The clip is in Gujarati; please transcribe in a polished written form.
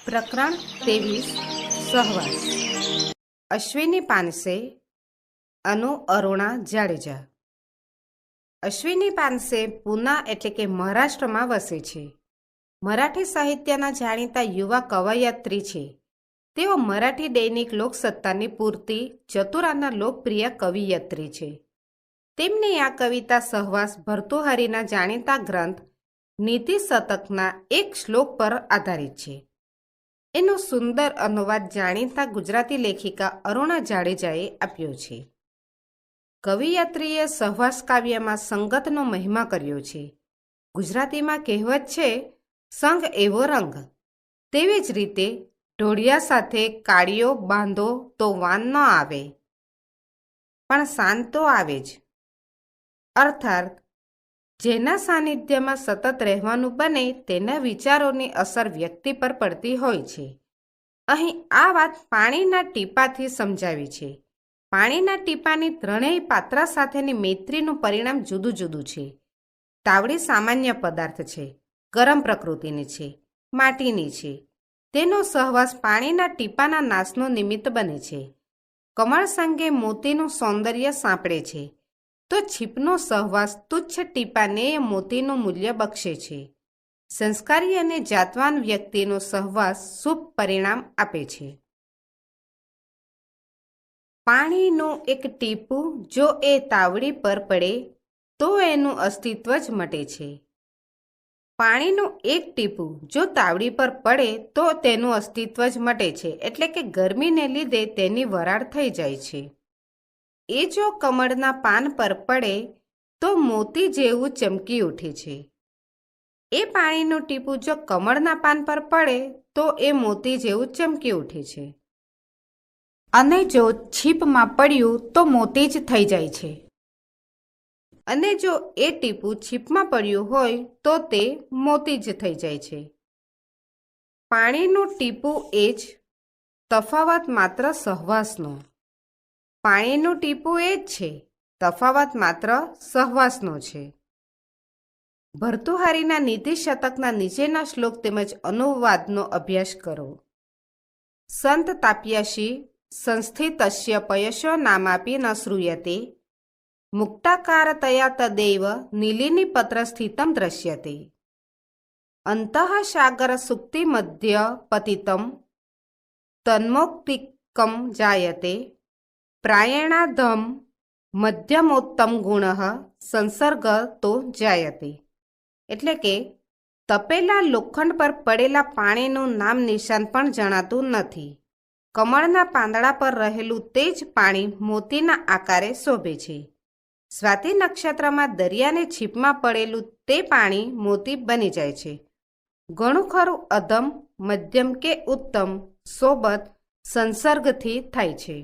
પ્રકરણ 23 સહવાસ. અશ્વિની પાનસે અનુ અરુણા જાડેજા. અશ્વિની પાનસે પૂના એટલે કે મહારાષ્ટ્રમાં વસે છે. મરાઠી સાહિત્યના જાણીતા યુવા કવયત્રી છે. તેઓ મરાઠી દૈનિક લોકસત્તાની પૂરતી ચતુરાના લોકપ્રિય કવિયત્રી છે. તેમની આ કવિતા સહવાસ ભર્તુહરીના જાણીતા ગ્રંથ નીતિ શતકના એક શ્લોક પર આધારિત છે. એનો સુંદર અનુવાદ જાણીતા ગુજરાતી લેખિકા અરુણા જાડેજાએ આપ્યો છે. કવિયત્રીએ સહવાસ કાવ્યમાં સંગતનો મહિમા કર્યો છે. ગુજરાતીમાં કહેવત છે, સંગ એવો રંગ. તેવી જ રીતે ઢોળિયા સાથે કાળિયો બાંધો તો વાન ન આવે, પણ સાન તો આવે જ. અર્થાત જેના સાનિધ્યમાં સતત રહેવાનું બને તેના વિચારોની અસર વ્યક્તિ પર પડતી હોય છે. અહીં આ વાત પાણીના ટીપાથી સમજાવી છે. પાણીના ટીપાની ત્રણેય પાત્ર સાથેની મૈત્રીનું પરિણામ જુદું જુદું છે. તાવડી સામાન્ય પદાર્થ છે, ગરમ પ્રકૃતિની છે, માટીની છે. તેનો સહવાસ પાણીના ટીપાના નાશનો નિમિત્ત બને છે. કમળ સંગે મોતીનું સૌંદર્ય સાંપડે છે, તો છીપનો સહવાસ તુચ્છ ટીપાને મોતીનું મૂલ્ય બક્ષે છે. સંસ્કારી અને જાતવાન વ્યક્તિનો સહવાસ શુભ પરિણામ આપે છે. પાણીનું એક ટીપું જો એ તાવડી પર પડે તો એનું અસ્તિત્વ જ મટે છે. પાણીનું એક ટીપું જો તાવડી પર પડે તો તેનું અસ્તિત્વ જ મટે છે, એટલે કે ગરમીને લીધે તેની વરાળ થઈ જાય છે. એ જો કમળના પાન પર પડે તો મોતી જેવું ચમકી ઉઠે છે. એ પાણીનું ટીપું જો કમળના પાન પર પડે તો એ મોતી જેવું ચમકી ઉઠે છે. અને જો છીપમાં પડ્યું તો મોતી જ થઈ જાય છે. અને જો એ ટીપું છીપમાં પડ્યું હોય તો તે મોતી જ થઈ જાય છે. પાણીનું ટીપું એ જ, તફાવત માત્ર સહવાસનો. પાણીનું ટીપું એ જ છે, તફાવત માત્ર સહવાસનો છે. ભર્તુહારીના નીતિ શતકના નીચેના શ્લોક તેમજ અનુવાદનો અભ્યાસ કરો. સંત તાપ્યસી સંસ્થિતસ્ય પયશો નામાપી ન શ્રૂયતે, મુક્તાકારતયા તદૈવ નીલિની પત્ર સ્થિતમ દ્રશ્યતે. અંતઃ સાગર સુક્તિ મધ્ય પતિતમ તન્મૌક્તિકમ જાયતે, પ્રાયણાધમ મધ્યમોત્તમ ગુણ સંસર્ગ તો જાયતે. એટલે કે તપેલા લોખંડ પર પડેલા પાણીનું નામ નિશાન પણ જણાતું નથી. કમળના પાંદડા પર રહેલું તે જ પાણી મોતીના આકારે શોભે છે. સ્વાતિ નક્ષત્રમાં દરિયાને છીપમાં પડેલું તે પાણી મોતી બની જાય છે. ઘણું ખરું અધમ, મધ્યમ કે ઉત્તમ સોબત સંસર્ગથી થાય છે.